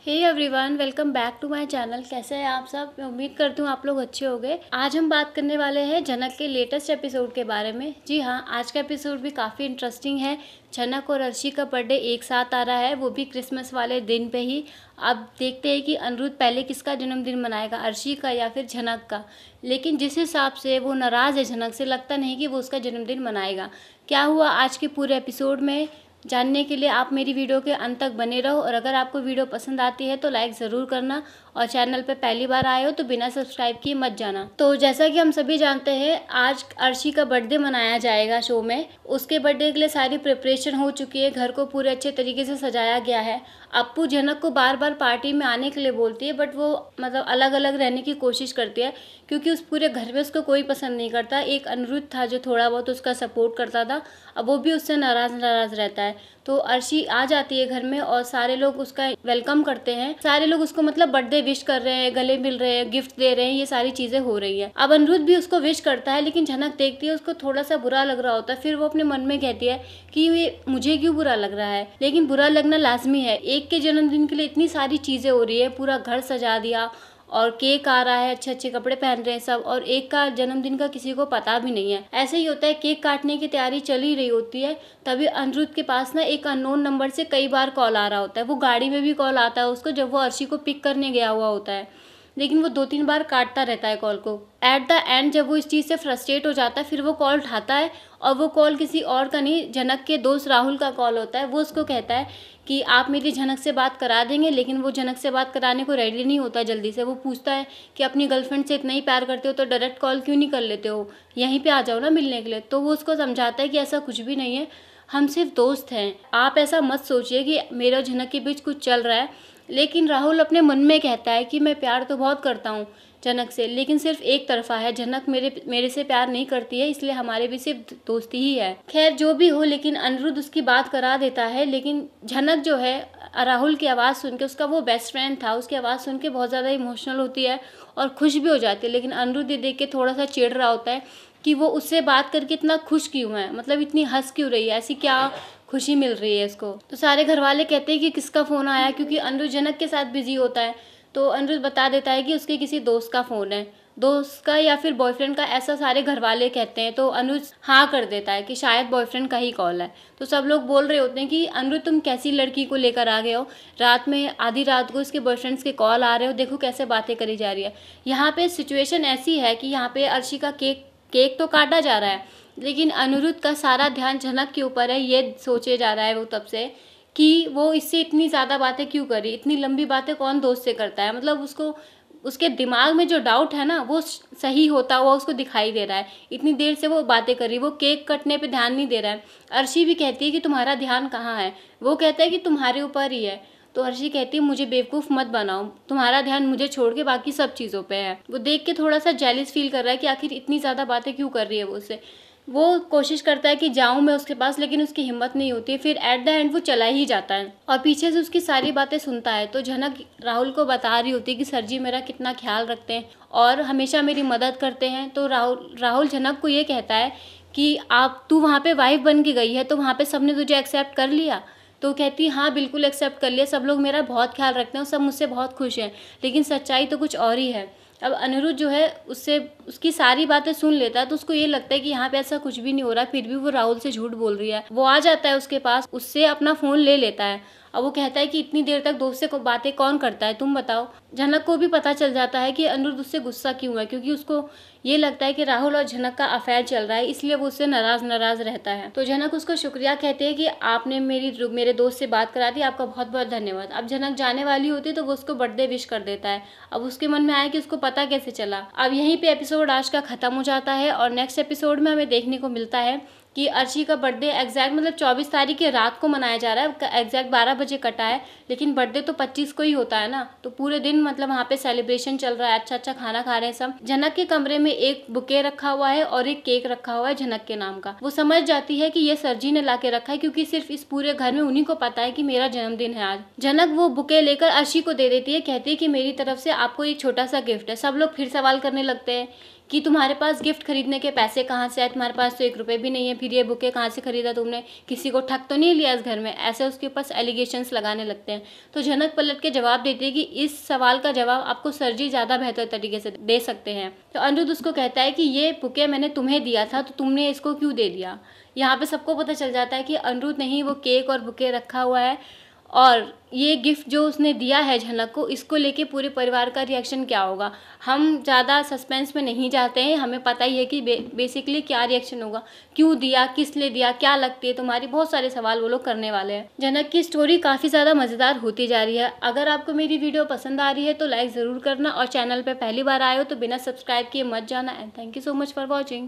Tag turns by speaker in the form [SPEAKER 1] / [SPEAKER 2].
[SPEAKER 1] Hey everyone, welcome back to my channel. कैसे हैं आप सब? मैं उम्मीद करती हूँ आप लोग अच्छे होंगे। आज हम बात करने वाले हैं जनक के लेटेस्ट एपिसोड के बारे में। जी हाँ, आज का एपिसोड भी काफ़ी इंटरेस्टिंग है। जनक और अर्शी का बर्थडे एक साथ आ रहा है, वो भी क्रिसमस वाले दिन पे ही। अब देखते हैं कि अनिरुद्ध पहले किसका जन्मदिन मनाएगा, अर्शी का या फिर जनक का। लेकिन जिस हिसाब से वो नाराज़ है जनक से, लगता नहीं कि वो उसका जन्मदिन मनाएगा। क्या हुआ आज के पूरे एपिसोड में जानने के लिए आप मेरी वीडियो के अंत तक बने रहो। और अगर आपको वीडियो पसंद आती है तो लाइक ज़रूर करना, और चैनल पे पहली बार आए हो तो बिना सब्सक्राइब किए मत जाना। तो जैसा कि हम सभी जानते हैं, आज अर्शी का बर्थडे मनाया जाएगा शो में। उसके बर्थडे के लिए सारी प्रिपरेशन हो चुकी है, घर को पूरे अच्छे तरीके से सजाया गया है। अप्पू जनक को बार बार पार्टी में आने के लिए बोलती है, बट वो मतलब अलग अलग रहने की कोशिश करती है, क्योंकि उस पूरे घर में उसको कोई पसंद नहीं करता। एक अनिरुद्ध था जो थोड़ा बहुत उसका सपोर्ट करता था, अब वो भी उससे नाराज़ रहता है। तो अर्शी आ जाती है घर में और सारे लोग उसका वेलकम करते हैं। सारे लोग उसको मतलब बर्थडे विश कर रहे हैं, गले मिल रहे हैं, गिफ्ट दे रहे हैं, ये सारी चीज़ें हो रही है। अब अनिरुद्ध भी उसको विश करता है, लेकिन जनक देखती है उसको थोड़ा सा बुरा लग रहा होता है। फिर वो अपने मन में कहती है कि ये मुझे क्यों बुरा लग रहा है, लेकिन बुरा लगना लाजमी है। एक के जन्मदिन के लिए इतनी सारी चीज़ें हो रही है, पूरा घर सजा दिया और केक आ रहा है, अच्छे अच्छे कपड़े पहन रहे हैं सब, और एक का जन्मदिन का किसी को पता भी नहीं है। ऐसे ही होता है, केक काटने की तैयारी चल ही रही होती है, तभी अनिरुद्ध के पास ना एक अननोन नंबर से कई बार कॉल आ रहा होता है। वो गाड़ी में भी कॉल आता है उसको, जब वो अर्शी को पिक करने गया हुआ होता है, लेकिन वो 2-3 बार काटता रहता है कॉल को। एट द एंड जब वो इस चीज़ से फ्रस्ट्रेट हो जाता है, फिर वो कॉल उठाता है, और वो कॉल किसी और का नहीं, जनक के दोस्त राहुल का कॉल होता है। वो उसको कहता है कि आप मेरी जनक से बात करा देंगे, लेकिन वो जनक से बात कराने को रेडी नहीं होता जल्दी से। वो पूछता है कि अपनी गर्लफ्रेंड से इतना ही प्यार करते हो तो डायरेक्ट कॉल क्यों नहीं कर लेते हो, यहीं पे आ जाओ ना मिलने के लिए। तो वो उसको समझाता है कि ऐसा कुछ भी नहीं है, हम सिर्फ दोस्त हैं, आप ऐसा मत सोचिए कि मेरे और जनक के बीच कुछ चल रहा है। लेकिन राहुल अपने मन में कहता है कि मैं प्यार तो बहुत करता हूँ जनक से, लेकिन सिर्फ एक तरफा है, जनक मेरे से प्यार नहीं करती है, इसलिए हमारे भी सिर्फ दोस्ती ही है। खैर जो भी हो, लेकिन अनिरुद्ध उसकी बात करा देता है। लेकिन जनक जो है, राहुल की आवाज़ सुन के, उसका वो बेस्ट फ्रेंड था, उसकी आवाज़ सुन के बहुत ज़्यादा इमोशनल होती है और खुश भी हो जाती है। लेकिन अनिरुद्ध ये देख के थोड़ा सा चिढ़ रहा होता है कि वो उससे बात करके इतना खुश क्यों है, मतलब इतनी हंस क्यों रही है, ऐसी क्या खुशी मिल रही है इसको। तो सारे घर वाले कहते हैं कि किसका फ़ोन आया, क्योंकि अनिरुद्ध जनक के साथ बिजी होता है। तो अनिरुद्ध बता देता है कि उसके किसी दोस्त का फ़ोन है, दोस्त का या फिर बॉयफ्रेंड का, ऐसा सारे घर वाले कहते हैं। तो अनिरुद्ध हाँ कर देता है कि शायद बॉयफ्रेंड का ही कॉल है। तो सब लोग बोल रहे होते हैं कि अनिरुद्ध तुम कैसी लड़की को लेकर आ गए हो, रात में आधी रात को इसके बॉयफ्रेंड्स के कॉल आ रहे हो, देखो कैसे बातें करी जा रही है। यहाँ पे सिचुएशन ऐसी है कि यहाँ पे अर्शी का केक तो काटा जा रहा है, लेकिन अनिरुद्ध का सारा ध्यान जनक के ऊपर है। ये सोचे जा रहा है वो तब से कि वो इससे इतनी ज़्यादा बातें क्यों करी, इतनी लंबी बातें कौन दोस्त से करता है। मतलब उसको उसके दिमाग में जो डाउट है ना, वो सही होता हुआ उसको दिखाई दे रहा है। इतनी देर से वो बातें करी, वो केक कटने पे ध्यान नहीं दे रहा है। अर्शी भी कहती है कि तुम्हारा ध्यान कहाँ है, वो कहता है कि तुम्हारे ऊपर ही है। तो अर्शी कहती है मुझे बेवकूफ़ मत बनाओ, तुम्हारा ध्यान मुझे छोड़ के बाकी सब चीज़ों पे है। वो देख के थोड़ा सा जेलिस फील कर रहा है कि आखिर इतनी ज़्यादा बातें क्यों कर रही है वो उससे। वो कोशिश करता है कि जाऊं मैं उसके पास, लेकिन उसकी हिम्मत नहीं होती। फिर एट द एंड वो चला ही जाता है और पीछे से उसकी सारी बातें सुनता है। तो जनक राहुल को बता रही होती है कि सर जी मेरा कितना ख्याल रखते हैं और हमेशा मेरी मदद करते हैं। तो राहुल जनक को ये कहता है कि तू वहाँ पे वाइफ बन के गई है, तो वहाँ पे सबने तुझे एक्सेप्ट कर लिया। तो कहती हाँ बिल्कुल एक्सेप्ट कर लिया, सब लोग मेरा बहुत ख्याल रखते हैं, सब मुझसे बहुत खुश हैं, लेकिन सच्चाई तो कुछ और ही है। अब अनिरुद्ध जो है उससे उसकी सारी बातें सुन लेता है, तो उसको ये लगता है कि यहाँ पे ऐसा कुछ भी नहीं हो रहा, फिर भी वो राहुल से झूठ बोल रही है। वो आ जाता है उसके पास, उससे अपना फ़ोन ले लेता है। अब वो कहता है कि इतनी देर तक दोस्त से बातें कौन करता है, तुम बताओ। जनक को भी पता चल जाता है कि अनिरुद्ध उससे गुस्सा क्यों है, क्योंकि उसको ये लगता है कि राहुल और जनक का अफेयर चल रहा है, इसलिए वो उससे नाराज रहता है। तो जनक उसको शुक्रिया कहते हैं कि आपने मेरे दोस्त से बात करा दी, आपका बहुत बहुत धन्यवाद। अब जनक जाने वाली होती है तो वो उसको बर्थडे विश कर देता है। अब उसके मन में आया कि उसको पता कैसे चला। अब यहीं पे एपिसोड आज का ख़त्म हो जाता है और नेक्स्ट एपिसोड में हमें देखने को मिलता है कि अर्शी का बर्थडे एग्जैक्ट मतलब 24 तारीख की रात को मनाया जा रहा है, एग्जैक्ट 12 बजे कटा है, लेकिन बर्थडे तो 25 को ही होता है ना। तो पूरे दिन मतलब वहाँ पे सेलिब्रेशन चल रहा है, अच्छा अच्छा खाना खा रहे हैं सब। जनक के कमरे में एक बुके रखा हुआ है और एक केक रखा हुआ है जनक के नाम का। वो समझ जाती है कि ये सरजी ने ला के रखा है, क्योंकि सिर्फ इस पूरे घर में उन्हीं को पता है कि मेरा जन्मदिन है आज। जनक वो बुके लेकर अर्शी को दे देती है, कहती है कि मेरी तरफ से आपको एक छोटा सा गिफ्ट है। सब लोग फिर सवाल करने लगते हैं कि तुम्हारे पास गिफ्ट खरीदने के पैसे कहाँ से आए, तुम्हारे पास तो 1 रुपये भी नहीं है, फिर ये बुके कहाँ से खरीदा तुमने, किसी को ठग तो नहीं लिया इस घर में, ऐसे उसके ऊपर एलिगेशंस लगाने लगते हैं। तो झनक पलट के जवाब देती है कि इस सवाल का जवाब आपको सर जी ज़्यादा बेहतर तरीके से दे सकते हैं। तो अनिरुद्ध उसको कहता है कि ये बुके मैंने तुम्हें दिया था, तो तुमने इसको क्यों दे दिया। यहाँ पे सबको पता चल जाता है कि अनिरुद्ध ने ही वो केक और बुके रखा हुआ है, और ये गिफ्ट जो उसने दिया है झनक को, इसको लेके पूरे परिवार का रिएक्शन क्या होगा। हम ज़्यादा सस्पेंस में नहीं जाते हैं, हमें पता ही है कि बेसिकली क्या रिएक्शन होगा, क्यों दिया, किस लिए दिया, क्या लगती है तुम्हारी, बहुत सारे सवाल वो लोग करने वाले हैं। झनक की स्टोरी काफ़ी ज़्यादा मज़ेदार होती जा रही है। अगर आपको मेरी वीडियो पसंद आ रही है तो लाइक ज़रूर करना, और चैनल पर पहली बार आए हो तो बिना सब्सक्राइब किए मत जाना। And thank you so much for watching.